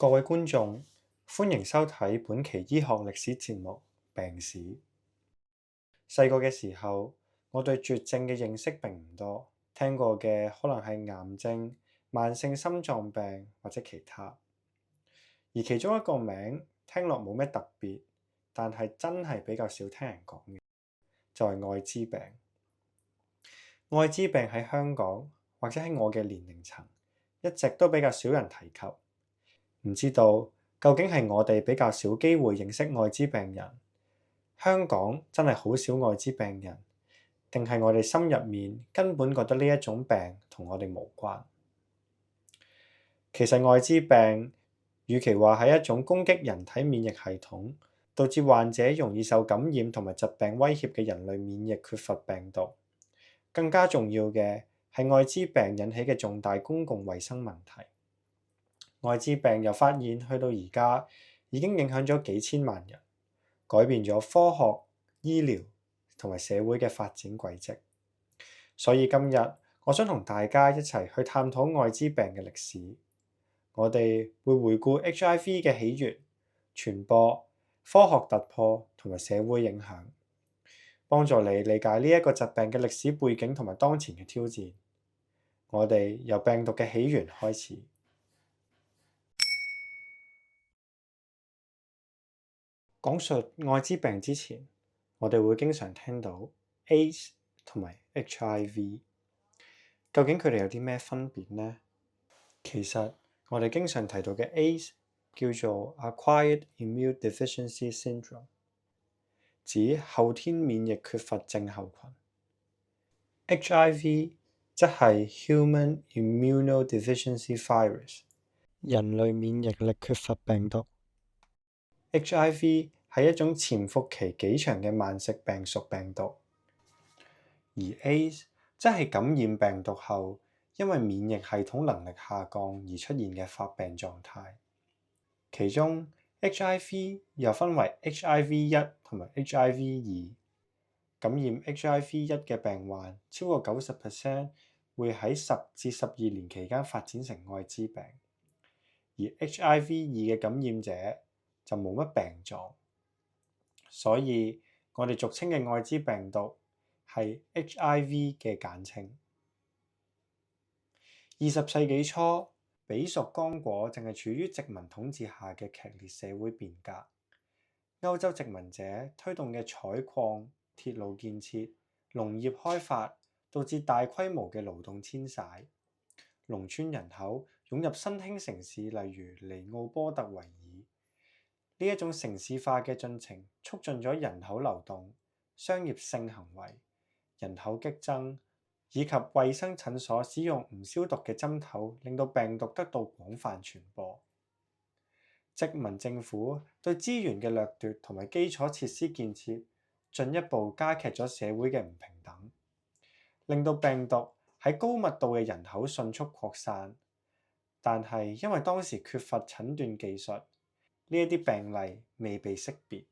各位觀眾，歡迎收睇本期醫學歷史節目《病史》。細個嘅時候，我對絕症嘅認識並唔多，聽過嘅可能係癌症、慢性心臟病或者其他。而其中一個名聽落冇咩特別，但係真係比較少聽人講嘅，就係愛滋病。愛滋病喺香港或者喺我嘅年齡層，一直都比較少人提及。唔知道究竟係我哋比較少機會認識愛滋病人，香港真係好少愛滋病人，定係我哋心入面根本覺得呢一種病同我哋無關？其實愛滋病與其話係一種攻擊人體免疫系統，導致患者容易受感染同埋疾病威脅嘅人類免疫缺乏病毒，更加重要嘅係愛滋病引起嘅重大公共衛生問題。愛滋病由發現去到而家，已經影響咗幾千萬人，改變咗科學、醫療同埋社會嘅發展軌跡。所以今日我想同大家一齊去探討愛滋病嘅歷史。我哋會回顧 HIV 嘅起源、傳播、科學突破同埋社會影響，幫助你理解呢一個疾病嘅歷史背景同埋當前嘅挑戰。我哋由病毒嘅起源開始。講述愛滋病之前，我哋會經常聽到 AIDS 同埋 HIV， 究竟佢哋有啲咩分別呢？其實我哋經常提到嘅 AIDS 叫做 Acquired Immune Deficiency Syndrome， 指後天免疫缺乏症候群。HIV 則係 Human Immunodeficiency Virus， 人類免疫力缺乏病毒。HIV 係一種潛伏期幾長嘅慢性病屬病毒，而 AIDS 則係感染病毒後，因為免疫系統能力下降而出現嘅發病狀態。其中 HIV 又分為 HIV-1 同埋 HIV-2， 感染 HIV-1 嘅病患超過 90% 會喺10至12年期間發展成愛滋病，而 HIV-2 嘅感染者就冇乜病狀，所以我哋俗稱嘅愛滋病毒係 HIV 嘅簡稱。20世紀初，比屬剛果正係處於殖民統治下嘅劇烈社會變革。歐洲殖民者推動嘅採礦、鐵路建設、農業開發，導致大規模嘅勞動遷徙，農村人口湧入新興城市，例如尼奧波特維爾。呢一種城市化嘅進程促進咗人口流動、商業性行為、人口激增，以及衛生診所使用唔消毒嘅針頭，令到病毒得到廣泛傳播。殖民政府對資源嘅掠奪同埋基礎設施建設，進一步加劇咗社會嘅唔平等，令到病毒喺高密度嘅人口迅速擴散。但係因為當時缺乏診斷技術，呢一啲病例未被識別，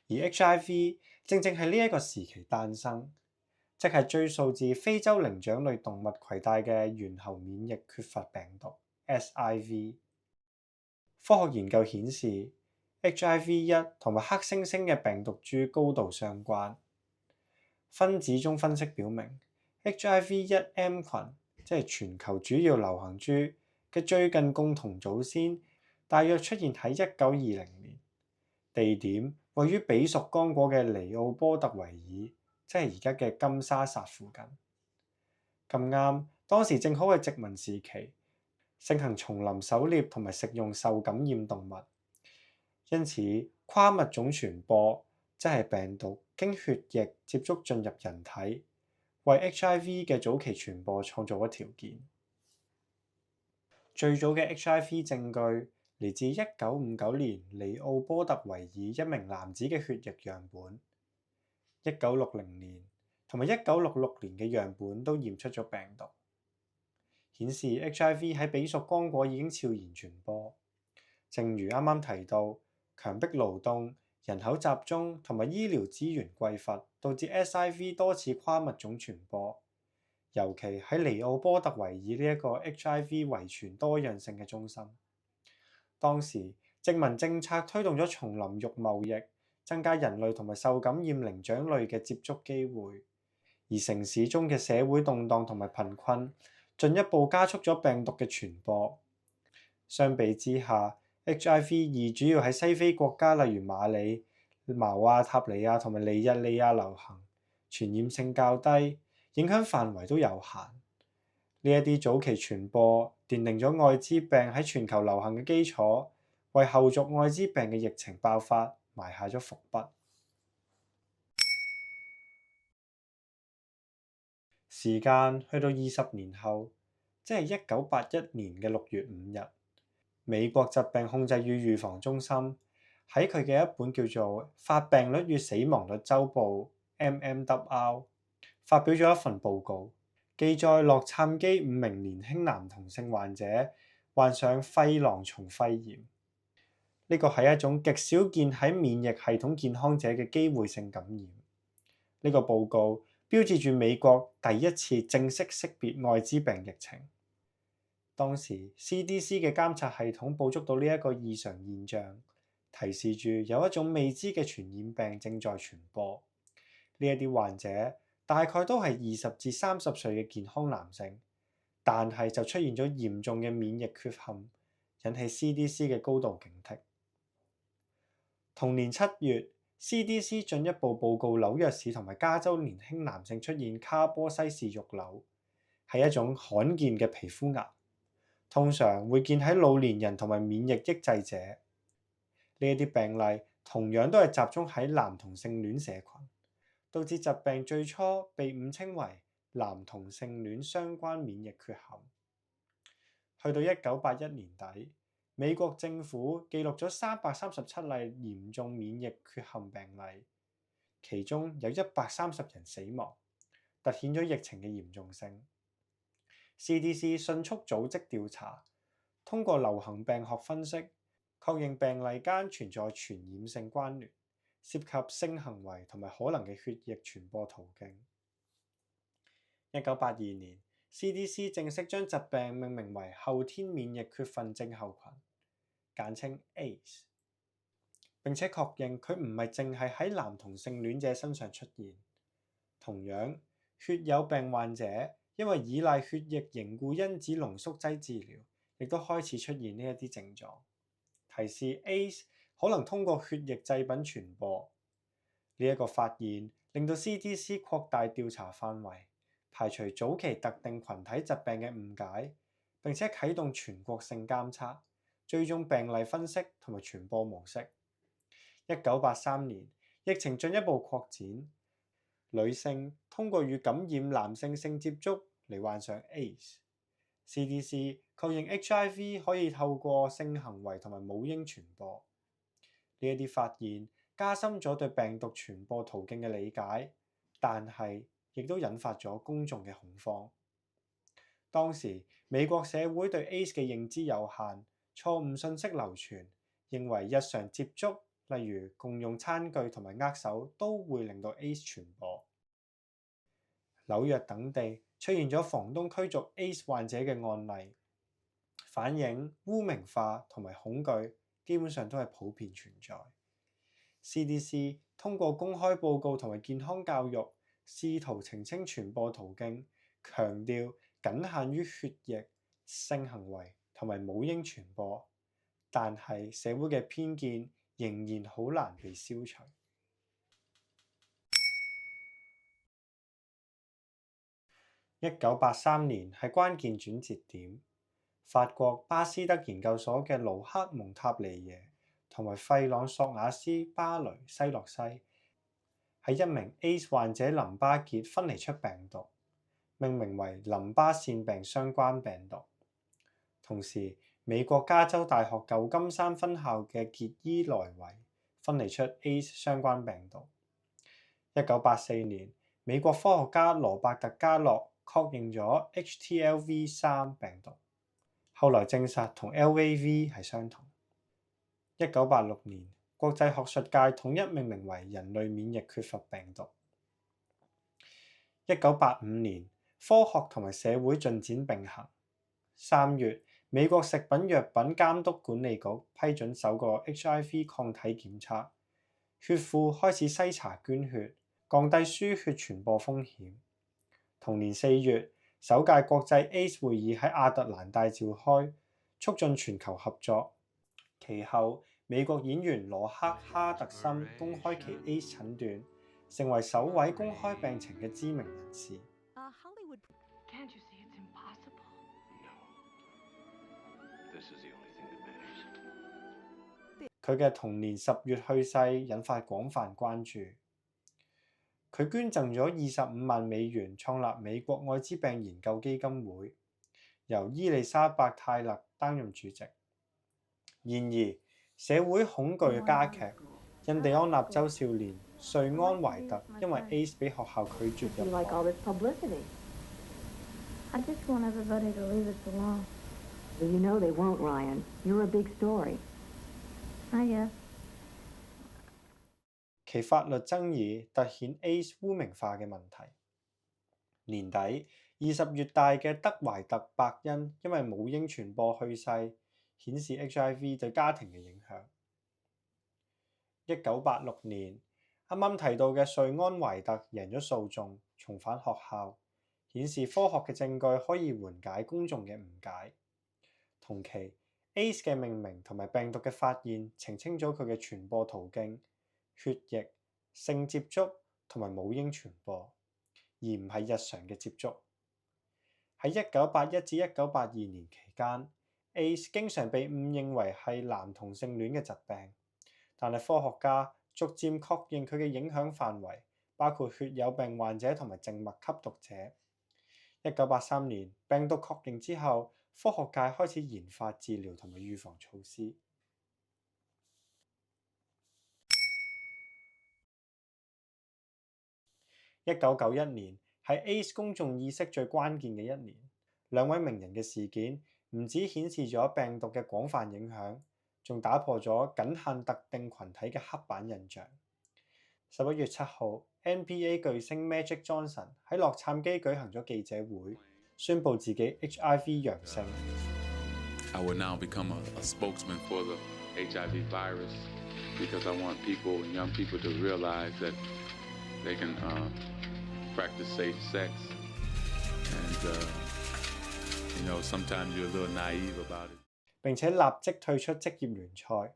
而 HIV 正正係呢一個時期誕生，即係追溯至非洲靈長類動物攜帶嘅猿猴免疫缺乏病毒 SIV。科學研究顯示 HIV-1 同埋黑猩猩嘅病毒株高度相關。分子中分析表明 HIV-1M 群，即係全球主要流行株嘅最近共同祖先大約出現喺1920年，地點位於比屬剛果嘅尼奧波特維爾，即係而家嘅金沙薩附近。咁啱，當時正好係殖民時期，盛行叢林狩獵同埋食用受感染動物，因此跨物種傳播，即係病毒經血液接觸進入人體，為 HIV 嘅早期傳播創造咗條件。最早嘅 HIV 證據嚟自1959年尼奧波特維爾一名男子嘅血液樣本，1960年同埋1966年嘅樣本都驗出咗病毒，顯示 HIV 喺比屬剛果已經悄然傳播。正如啱啱提到，強迫勞動、人口集中同埋醫療資源匱乏，導致 SIV 多次跨物種傳播。尤其喺尼奧波特維爾呢一個 HIV 遺傳多樣性嘅中心。當時殖民政策推動咗叢林浴貿易，增加人類同埋受感染靈長類嘅接觸機會，而城市中嘅社會動盪同埋貧困，進一步加速咗病毒嘅傳播。相比之下，HIV2 主要喺西非國家，例如馬里、茅亞塔尼亞同埋尼日利亞流行，傳染性較低，影響範圍都有限。呢一啲早期傳播奠定咗愛滋病喺全球流行嘅基礎，為後續愛滋病嘅疫情爆發埋下咗伏筆。時間去到20年後，即係1981年嘅6月5日，美國疾病控制與預防中心喺佢嘅一本叫做《發病率與死亡率週報》（MMWR） 發表咗一份報告，記載洛杉磯5名年輕男同性患者患上肺囊蟲肺炎。呢個係一種極少見喺免疫系統健康者嘅機會性感染。呢個報告標誌住美國第一次正式識別愛滋病疫情。當時 CDC 嘅監察系統捕捉到呢一個異常現象，提示住有一種未知嘅傳染病正在傳播。呢一啲患者大概都係20至30歲嘅健康男性，但係就出現咗嚴重嘅免疫缺陷，引起 CDC 嘅高度警惕。同年7月，CDC 進一步報告紐約市同埋加州年輕男性出現卡波西氏肉瘤，係一種罕見嘅皮膚癌，通常會見喺老年人同埋免疫抑制者。呢一啲病例同樣都係集中喺男同性戀社群，導致疾病最初被誤稱為男同性戀相關免疫缺陷。去到1981年底，美國政府記錄咗337例嚴重免疫缺陷病例，其中有130人死亡，凸顯咗疫情嘅嚴重性。CDC 迅速組織調查，通過流行病學分析，確認病例間存在傳染性關聯，涉及性行為同埋可能嘅血液傳播途徑。1982年，CDC 正式將疾病命名為後天免疫缺乏症候群，簡稱 AIDS， 並且確認佢唔係淨係喺男同性戀者身上出現。同樣，血友病患者因為依賴血液凝固因子濃縮劑治療，亦都開始出現呢一啲症狀，提示 AIDS 可能通過血液製品傳播。呢一個發現令到 CDC 擴大調查範圍，排除早期特定群體疾病嘅誤解，並且啟動全國性監測，追蹤病例分析同埋傳播模式。1983年，疫情進一步擴展，女性通過與感染男性性接觸嚟患上 AIDS。CDC 確認 HIV 可以透過性行為同埋母嬰傳播。呢一啲發現加深咗對病毒傳播途徑嘅理解，但係亦都引發咗公眾嘅恐慌。當時美國社會對 AIDS 嘅認知有限，錯誤信息流傳，認為日常接觸，例如共用餐具同埋握手，都會令到 AIDS 傳播。紐約等地出現咗房東驅逐 AIDS 患者嘅案例，反映污名化同埋恐懼基本上都係普遍存在。CDC 通過公開報告同埋健康教育，試圖澄清傳播途徑，強調僅限於血液、性行為同埋母嬰傳播，但係社會嘅偏見仍然好難被消除。1983年係關鍵轉折點，法國巴斯德研究所嘅盧克蒙塔尼耶同埋費朗索瓦斯巴雷西洛西喺一名 AIDS 患者淋巴結分離出病毒，命名為淋巴腺病相關病毒。同時，美國加州大學舊金山分校嘅傑伊萊維分離出 AIDS 相關病毒。1984年，美國科學家羅伯特加洛確認咗 HTLV3 病毒，後來證實同 LAV 係相同。1986年，國際學術界統一命名為人類免疫缺乏病毒。1985年，科學同埋社會進展並行。3月，美國食品藥品監督管理局批准首個 HIV 抗體檢測，血庫開始篩查捐血，降低輸血傳播風險。同年4月，首屆國際 AIDS 會議喺亞特蘭大召開，促進全球合作。其後，美國演員羅克·哈特森公開其 AIDS 診斷，成為首位公開病情嘅知名人士。佢嘅同年10月去世，引發廣泛關注。佢捐贈咗25萬美元，創立美國愛滋病研究基金會，由伊麗莎白·泰勒擔任主席。然而，社會恐懼加劇，印第安納州少年瑞安·懷特因為 AIDS 俾學校拒絕入學。其法律爭議凸顯 AIDS 污名化嘅問題。年底20月大嘅德懷特·伯恩因為母嬰傳播去世，顯示 HIV 對家庭嘅影響。1986年，啱啱提到嘅瑞安·懷特贏咗訴訟，重返學校，顯示科學嘅證據可以緩解公眾嘅誤解。同期 AIDS 嘅命名同埋病毒嘅發現，澄清咗佢嘅傳播途徑。血液、性接觸同埋母嬰傳播，而唔係日常嘅接觸。喺1981至1982年期間 ，AIDS 經常被誤認為係男同性戀嘅疾病，但係科學家逐漸確認佢嘅影響範圍，包括血友病患者同埋靜脈吸毒者。1983年，病毒確認之後，科學界開始研發治療同埋預防措施。1991年係 AIDS 公眾意識最關鍵嘅一年，兩位名人嘅事件唔止顯示咗病毒嘅廣泛影響，仲打破咗僅限特定群體嘅刻板印象。11月7號 ，NBA 巨星 Magic Johnson 喺洛杉磯舉行咗記者會，宣布自己 HIV 陽性。I will now become a spokesman for the HIV virus because I want people, young people, to realize that they can practice safe sex, and sometimes you're a little naive about it. 並且立即退出職業聯賽。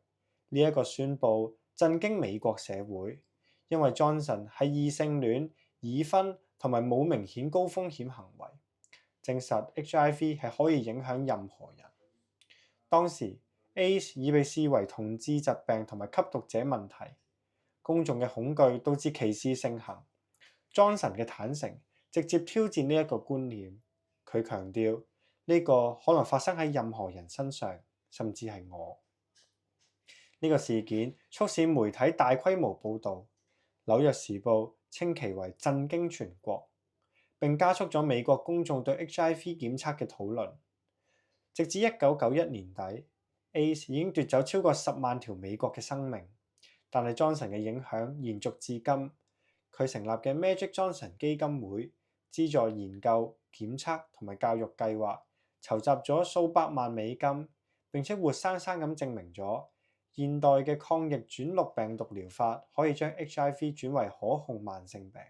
呢一個宣佈震驚美國社會，因為 Johnson 係異性戀、已婚同埋冇明顯高風險行為，證實 HIV 係可以影響任何人。當時 AIDS 已被視為同志疾病同埋吸毒者問題，公眾嘅恐懼導致歧視盛行。Johnson 嘅坦誠直接挑戰呢一個觀念，佢強調呢個可能發生喺任何人身上，甚至係我。呢個事件促使媒體大規模報導，紐約時報稱其為震驚全國，並加速咗美國公眾對 HIV 檢測嘅討論。直至1991年底 ，AIDS 已經奪走超過10萬條美國嘅生命，但係 Johnson 嘅影響延續至今。佢成立嘅 Magic Johnson 基金會資助研究、檢測同埋教育計劃，籌集咗數百萬美金，並且活生生咁證明咗現代嘅抗逆轉錄病毒療法可以將 HIV 轉為可控慢性病。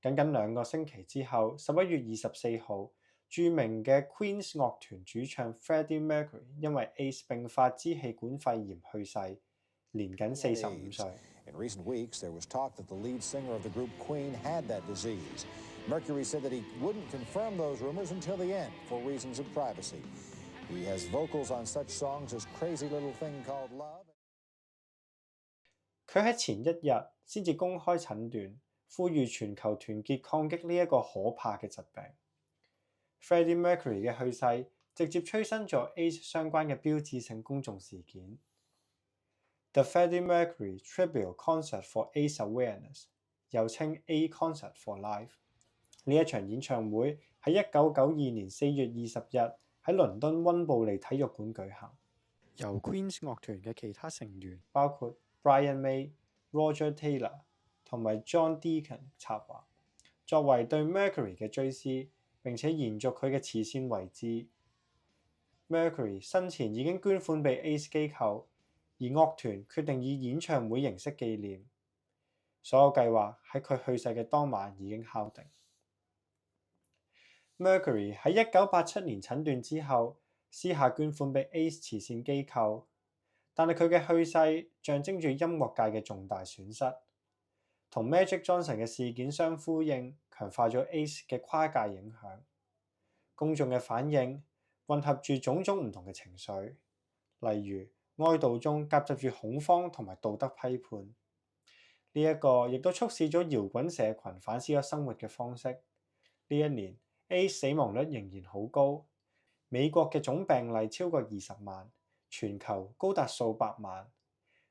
僅僅2個星期之後，11月24號，著名嘅 Queen 樂團主唱 Freddie Mercury 因為 AIDS 併發支氣管肺炎去世，年僅45歲。In recent weeks, there was talk that the lead singer of the group Queen had that disease. Mercury said that he wouldn't confirm those rumors until the end for reasons of privacy. He has vocals on such songs as Crazy Little Thing Called Love. 佢喺前一日先至公開診斷，呼籲全球團結抗擊呢一個可怕嘅疾病。Freddie Mercury 嘅去世直接催生咗 AIDS 相關嘅標誌性公眾事件。The Freddie Mercury Tribute Concert for AIDS Awareness， 又稱 A Concert for Life。呢一場演唱會喺1992年4月20日喺倫敦溫布利體育館舉行，由 Queen 樂團嘅其他成員包括 Brian May、Roger Taylor 同埋 John Deacon 策劃，作為對 Mercury 嘅追思，並且延續佢嘅慈善遺志。Mercury 生前已經捐款俾 ACE 機構，而樂團決定以演唱會形式紀念。所有計劃喺佢去世嘅當晚已經敲定。Mercury 喺1987年診斷之後，私下捐款俾 ACE 慈善機構，但係佢嘅去世象徵住音樂界嘅重大損失，同 Magic Johnson 嘅事件相呼應，強化咗 ACE 嘅跨界影響。公眾嘅反應混合住種種唔同嘅情緒，例如哀悼中夾雜住恐慌同埋道德批判。呢一個亦都促使咗搖滾社群反思咗生活嘅方式。呢一年 ACE 死亡率仍然好高，美國嘅總病例超過20萬，全球高達數百萬。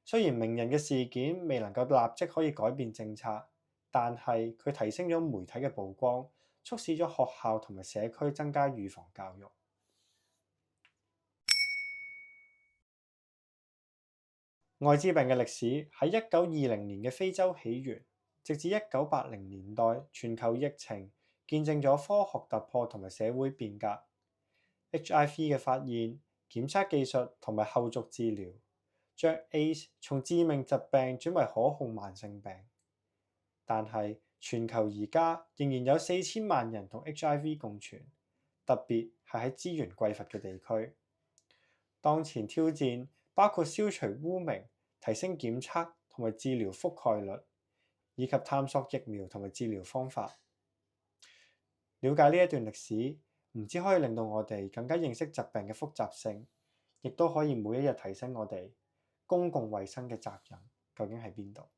雖然名人嘅事件未能夠立即可以改變政策，但係佢提升咗媒體嘅曝光，促使咗學校同埋社區增加預防教育。愛滋病嘅歷史喺1920年嘅非洲起源，直至1980年代全球疫情，見證咗科學突破同埋社會變革。HIV 嘅發現、檢測技術同埋後續治療，將 ACE 從致命疾病轉為可控慢性病。但係全球而家仍然有4000萬人同 HIV 共存，特別係喺資源匱乏嘅地區。當前挑戰包括消除污名、提升檢測同埋治療覆蓋率，以及探索疫苗同埋治療方法。了解呢一段歷史，唔只可以令到我哋更加認識疾病嘅複雜性，亦都可以每一日提醒我哋公共衛生嘅責任究竟喺邊度。